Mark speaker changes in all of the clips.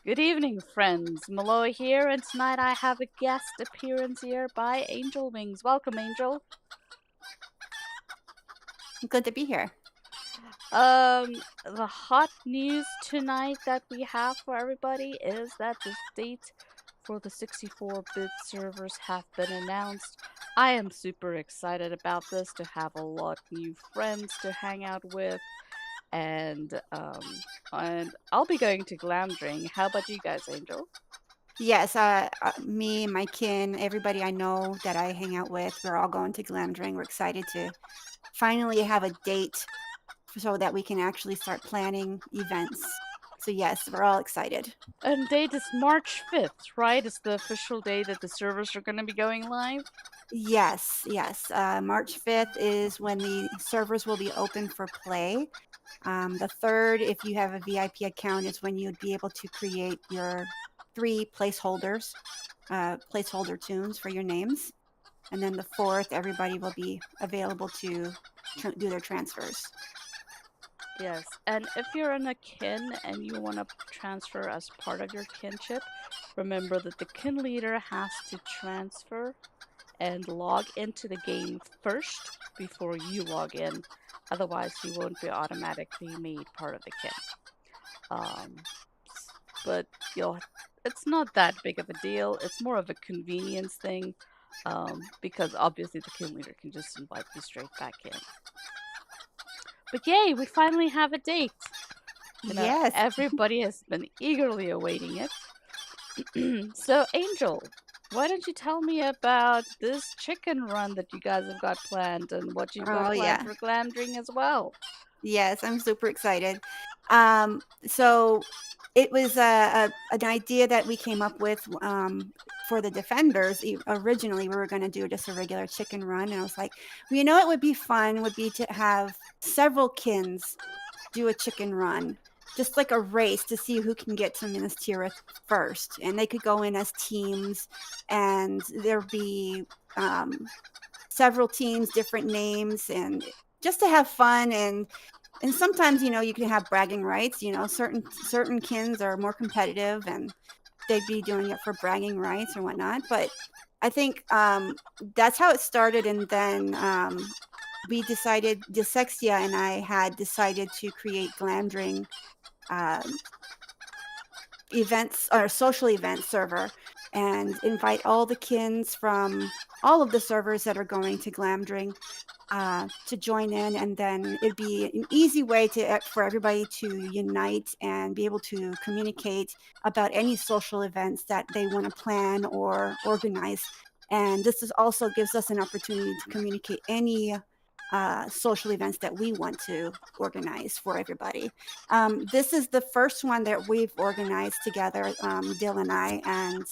Speaker 1: Good evening, friends. Maloa here, and tonight I have a guest appearance here by Angel Wings. Welcome, Angel.
Speaker 2: Good to be here.
Speaker 1: The hot news tonight that we have for everybody is that the date for the 64-bit servers have been announced. I am super excited about this to have a lot new friends to hang out with, and I'll be going to Glamdring. How about you guys, Angel?
Speaker 2: Yes, me, my kin, everybody I know that I hang out with, we're all going to Glamdring. We're excited to finally have a date so that we can actually start planning events. So yes, we're all excited.
Speaker 1: And date is March 5th, right? It's the official day that the servers are going to be going live.
Speaker 2: Yes, yes. March 5th is when the servers will be open for play. The third, if you have a VIP account, is when you'd be able to create your 3 placeholders, placeholder tunes for your names. And then the fourth, everybody will be available to do their transfers.
Speaker 1: Yes, and if you're in a kin and you want to transfer as part of your kinship, remember that the kin leader has to transfer and log into the game first before you log in. Otherwise, you won't be automatically made part of the kin. Um, but you'll it's not that big of a deal. It's more of a convenience thing, because obviously the kin leader can just invite you straight back in. But yay, we finally have a date.
Speaker 2: Yes.
Speaker 1: Everybody has been eagerly awaiting it. So, Angel, why don't you tell me about this chicken run that you guys have got planned and what you've got
Speaker 2: Oh,
Speaker 1: planned
Speaker 2: yeah.
Speaker 1: for Glamdring as well?
Speaker 2: Yes, I'm super excited. So it was an idea that we came up with for the defenders. Originally, we were going to do just a regular chicken run, and I was like, well, it would be fun would be to have several kins do a chicken run, just like a race to see who can get to Minas Tirith first. And they could go in as teams, and there'd be several teams, different names, and just to have fun. And sometimes you can have bragging rights. Certain kins are more competitive, and they'd be doing it for bragging rights or whatnot. But I think that's how it started, and then we decided, Dyslexia and I had decided to create Glamdring events or social event server and invite all the kins from all of the servers that are going to Glamdring to join in, and then it'd be an easy way for everybody to unite and be able to communicate about any social events that they want to plan or organize. And also gives us an opportunity to communicate any social events that we want to organize for everybody. This is the first one that we've organized together, Dill and I, and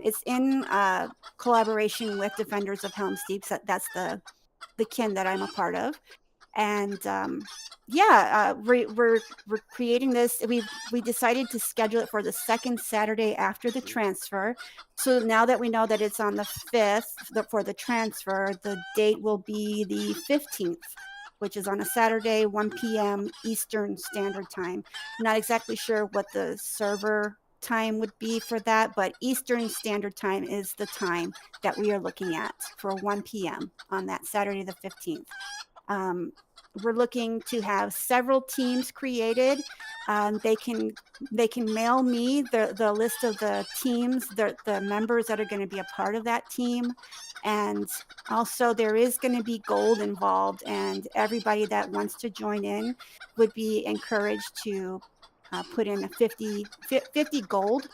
Speaker 2: it's in collaboration with Defenders of Helm's Deep. That's the kin that I'm a part of. And we're creating this. We decided to schedule it for the second Saturday after the transfer. So now that we know that it's on the 5th for the transfer, the date will be the 15th, which is on a Saturday, 1 p.m. Eastern Standard Time. I'm not exactly sure what the server time would be for that, but Eastern Standard Time is the time that we are looking at for 1 p.m. on that Saturday the 15th. We're looking to have several teams created. They can mail me the list of the teams, the members that are going to be a part of that team. And also there is going to be gold involved, and everybody that wants to join in would be encouraged to put in a 50 gold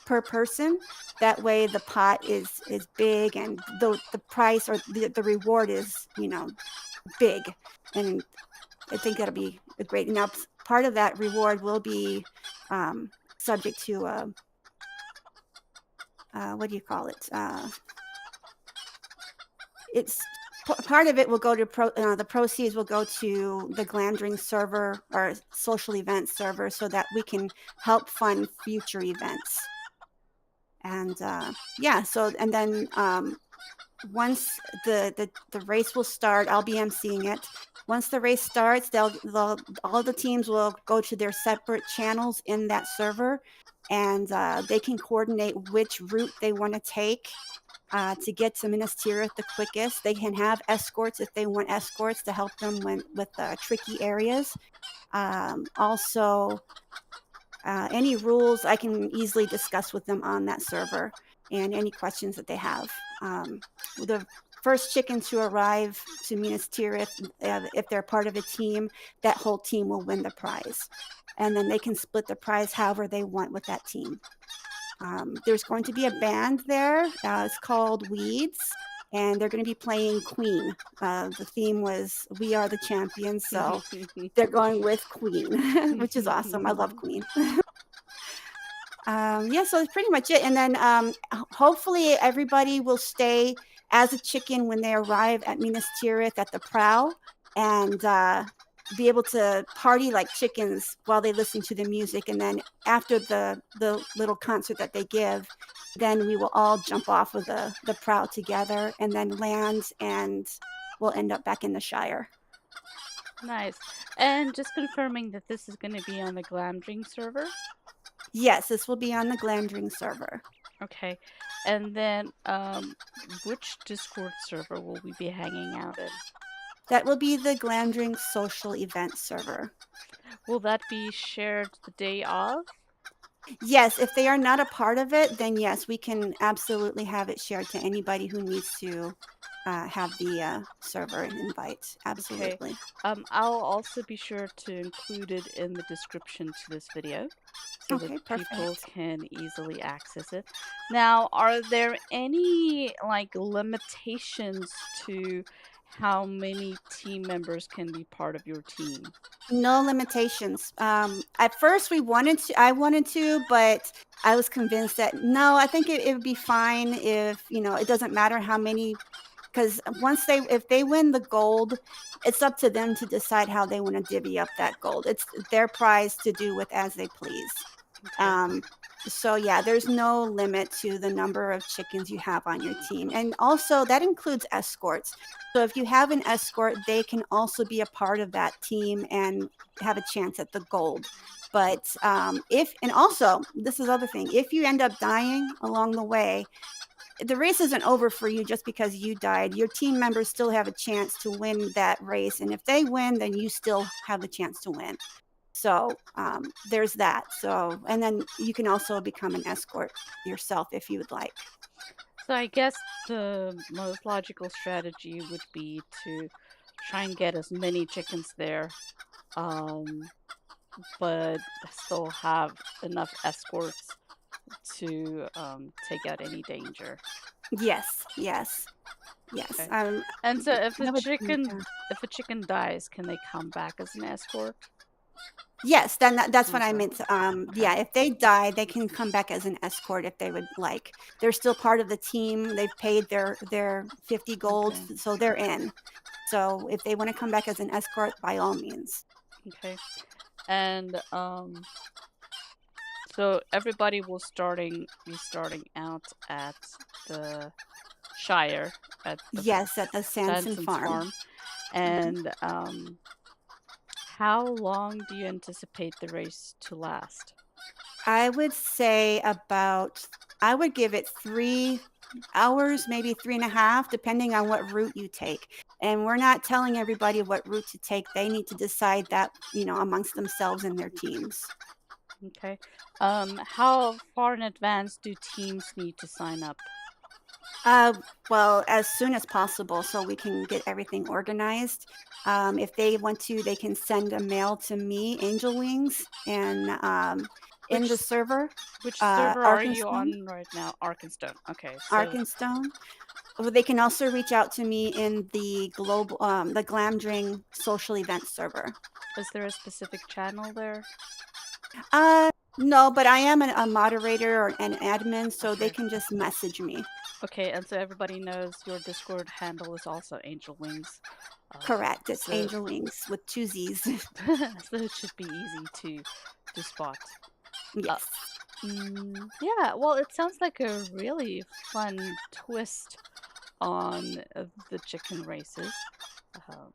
Speaker 2: per person. That way the pot is big, and the price or the reward is big. And I think that'll be a great. Now, part of that reward will be subject to what do you call it? It's part of it will go to the proceeds will go to the Glamdring server or social event server, so that we can help fund future events. And so and then once the race will start, I'll be emceeing it. Once the race starts, they'll all the teams will go to their separate channels in that server, and they can coordinate which route they want to take to get to Minas Tirith the quickest. They can have escorts if they want escorts to help them with tricky areas. Also, any rules I can easily discuss with them on that server, and any questions that they have. The first chicken to arrive to Minas Tirith, if they're part of a team, that whole team will win the prize. And then they can split the prize however they want with that team. There's going to be a band there. It's called Weeds, and they're going to be playing Queen. The theme was "We Are the Champions," so they're going with Queen, which is awesome. I love Queen. Yeah, so that's pretty much it. And then hopefully everybody will stay as a chicken when they arrive at Minas Tirith at the prow, and be able to party like chickens while they listen to the music. And then after the little concert that they give, then we will all jump off of the prow together and then land, and we'll end up back in the Shire.
Speaker 1: Nice. And just confirming that this is going to be on the Glamdring server?
Speaker 2: Yes, this will be on the Glamdring server.
Speaker 1: Okay. And then which Discord server will we be hanging out in?
Speaker 2: That will be the Glamdring social event server.
Speaker 1: Will that be shared the day of?
Speaker 2: Yes, if they are not a part of it, then yes, we can absolutely have it shared to anybody who needs to have the server and invite. Absolutely.
Speaker 1: Okay. I'll also be sure to include it in the description to this video so that people can easily access it. Now, are there any like limitations to how many team members can be part of your team?
Speaker 2: No limitations. At first I wanted to, but I was convinced that no, I think it would be fine if, it doesn't matter how many, because if they win the gold, it's up to them to decide how they want to divvy up that gold. It's their prize to do with as they please.
Speaker 1: Okay.
Speaker 2: So yeah, there's no limit to the number of chickens you have on your team. And also that includes escorts. So if you have an escort, they can also be a part of that team and have a chance at the gold. But and also this is the other thing, if you end up dying along the way, the race isn't over for you just because you died. Your team members still have a chance to win that race. And if they win, then you still have the chance to win. So there's that. So, and then you can also become an escort yourself if you would like.
Speaker 1: So I guess the most logical strategy would be to try and get as many chickens there, but still have enough escorts to take out any danger.
Speaker 2: Yes. Okay.
Speaker 1: And so if a chicken dies, can they come back as an escort?
Speaker 2: Yes, then that's what I meant. Yeah, if they die, they can come back as an escort if they would like. They're still part of the team. They've paid their 50 gold, so they're in. So if they want to come back as an escort, by all means.
Speaker 1: Okay. And so everybody will be starting out at the Shire at
Speaker 2: the Sanson Farm.
Speaker 1: And how long do you anticipate the race to last?
Speaker 2: I would say I would give it 3 hours, maybe 3.5, depending on what route you take. And we're not telling everybody what route to take. They need to decide that, amongst themselves and their teams.
Speaker 1: Okay. How far in advance do teams need to sign up?
Speaker 2: Well, as soon as possible so we can get everything organized. If they want to, they can send a mail to me, Angel Wings, and in the server.
Speaker 1: Which server are you on right now? Arkenstone. Okay. So...
Speaker 2: Arkenstone. They can also reach out to me in the the Glamdring social event server.
Speaker 1: Is there a specific channel there?
Speaker 2: No, but I am a moderator or an admin, so they can just message me.
Speaker 1: Okay, and so everybody knows your Discord handle is also Angel Wings.
Speaker 2: Correct, it's Angel Wings with 2 Z's.
Speaker 1: So it should be easy to spot.
Speaker 2: Yes.
Speaker 1: Yeah, well, it sounds like a really fun twist on the chicken races.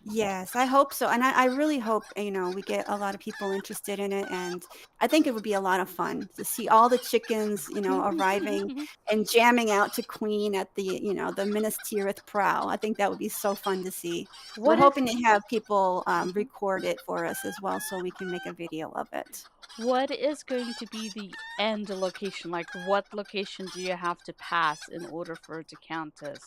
Speaker 2: Yes, I hope so, and I really hope, we get a lot of people interested in it, and I think it would be a lot of fun to see all the chickens, arriving and jamming out to Queen at the Minas Tirith prow. I think that would be so fun to see. We're
Speaker 1: What is
Speaker 2: hoping to have people,
Speaker 1: mhm.
Speaker 2: record it for us as well so we can make a video of it.
Speaker 1: What is going to be the end location? Like, what location do you have to pass in order for it to count as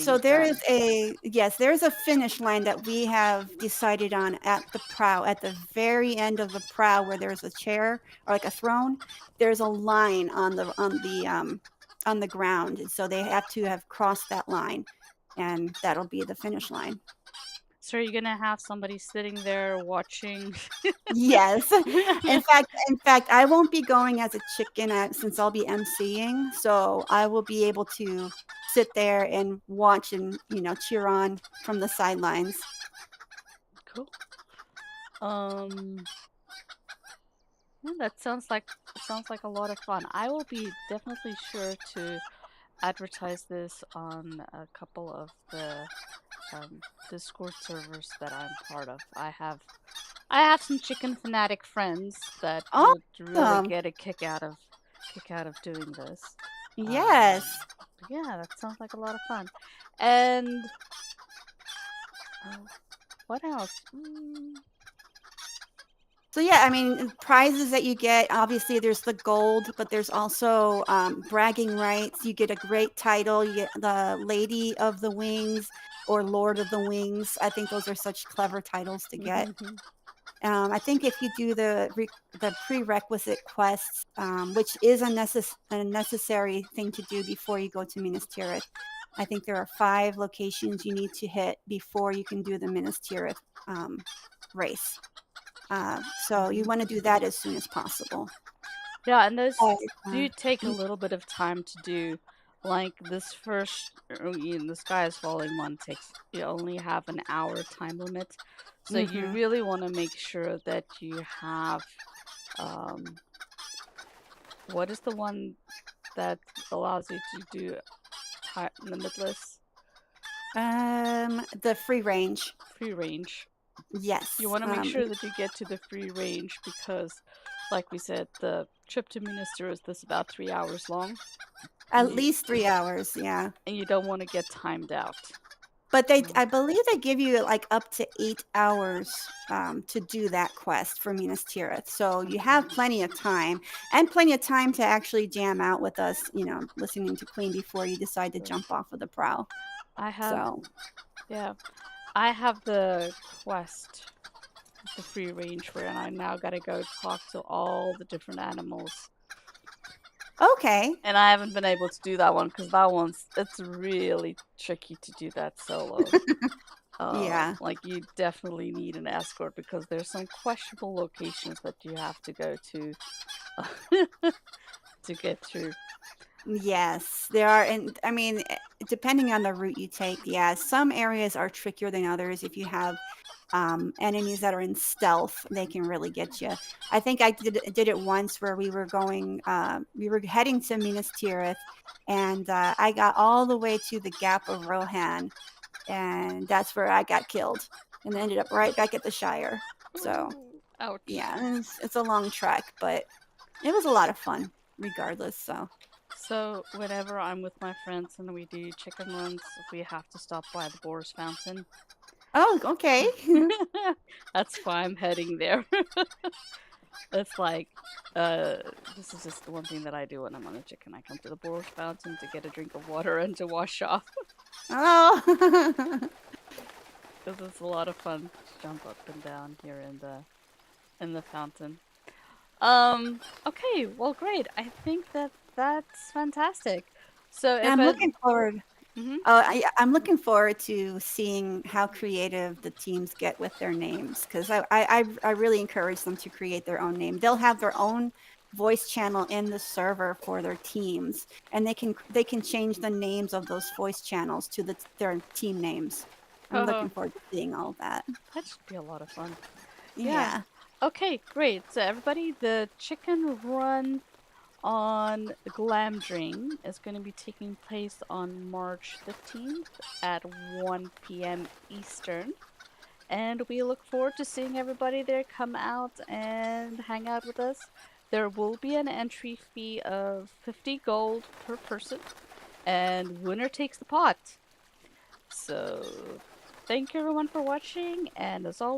Speaker 2: So
Speaker 1: being
Speaker 2: there is
Speaker 1: done?
Speaker 2: there's a finish line that we have decided on at the prow, at the very end of the prow where there's a chair or like a throne. There's a line on the ground. And so they have to have crossed that line, and that'll be the finish line.
Speaker 1: So are you gonna have somebody sitting there watching?
Speaker 2: Yes. In fact, I won't be going as a chicken since I'll be emceeing. So I will be able to sit there and watch and, cheer on from the sidelines.
Speaker 1: Cool. Um, yeah, that sounds like a lot of fun. I will be definitely sure to advertise this on a couple of the Discord servers that I'm part of. I have some chicken fanatic friends that would really
Speaker 2: Awesome.
Speaker 1: get a kick out of doing this.
Speaker 2: Yes.
Speaker 1: Yeah, that sounds like a lot of fun. And uh, what else?
Speaker 2: So yeah, I mean, prizes that you get, obviously there's the gold, but there's also bragging rights. You get a great title. You get the Lady of the Wings or Lord of the Wings. I think those are such clever titles to get. I think if you do the prerequisite quests, which is a necessary thing to do before you go to Minas Tirith, I think there are 5 locations you need to hit before you can do the Minas Tirith race. So you want to do that as soon as possible.
Speaker 1: Yeah, and those
Speaker 2: But,
Speaker 1: do take a little bit of time to do. Like this first, the Sky is Falling one takes, you only have an hour time limit. So you
Speaker 2: mm-hmm.
Speaker 1: really want to make sure that you have, um, what is the one that allows you to do limitless
Speaker 2: The free range.
Speaker 1: free range? You
Speaker 2: Yes.
Speaker 1: want to make sure that you get to the free range because, like we said, the trip to Minas Tirith is about 3 hours long, and
Speaker 2: At least 3 hours, yeah.
Speaker 1: you don't want to get timed out.
Speaker 2: But
Speaker 1: So,
Speaker 2: I believe they give you like up to 8 hours to do that quest for Minas Tirith. So you have plenty of time and plenty of time to actually jam out with us, listening to Queen before you decide to
Speaker 1: so
Speaker 2: jump off of the prow.
Speaker 1: I have,
Speaker 2: So,
Speaker 1: yeah, I have the quest, the free range where I now gotta go talk to all the different animals.
Speaker 2: okay.
Speaker 1: And I haven't been able to do that one because it's really tricky to do that solo.
Speaker 2: Yeah.
Speaker 1: Like you definitely need an escort because there's some questionable locations that you have to go to to get through.
Speaker 2: Yes, there are, and I mean, depending on the route you take, yeah, some areas are trickier than others. If you have enemies that are in stealth, they can really get you. I think I did it once where we were heading to Minas Tirith, and I got all the way to the Gap of Rohan, and that's where I got killed, and ended up right back at the Shire. So
Speaker 1: Ooh, ouch.
Speaker 2: yeah, it's a long trek, but it was a lot of fun, regardless. So.
Speaker 1: So whenever I'm with my friends and we do chicken runs, we have to stop by the Boar's Fountain.
Speaker 2: Oh, okay.
Speaker 1: That's why I'm heading there. It's like, this is just the one thing that I do when I'm on a chicken. I come to the Boar's Fountain to get a drink of water and to wash off.
Speaker 2: Oh.
Speaker 1: Because it's a lot of fun to jump up and down here in the fountain. Okay, well, great. I think that that's fantastic. So if
Speaker 2: I'm
Speaker 1: it,
Speaker 2: looking forward.
Speaker 1: mhm.
Speaker 2: I'm looking forward to seeing how creative the teams get with their names because I really encourage them to create their own name. They'll have their own voice channel in the server for their teams, and they can change the names of those voice channels to their team names. I'm looking
Speaker 1: Oh,
Speaker 2: forward to seeing all that.
Speaker 1: that should be a lot of fun. Yeah.
Speaker 2: Yeah.
Speaker 1: Okay, great. So everybody, the chicken run on Glamdring is going to be taking place on March 15th at 1 p.m. Eastern. And we look forward to seeing everybody there come out and hang out with us. There will be an entry fee of 50 gold per person, and winner takes the pot. So, thank you everyone for watching, and as always,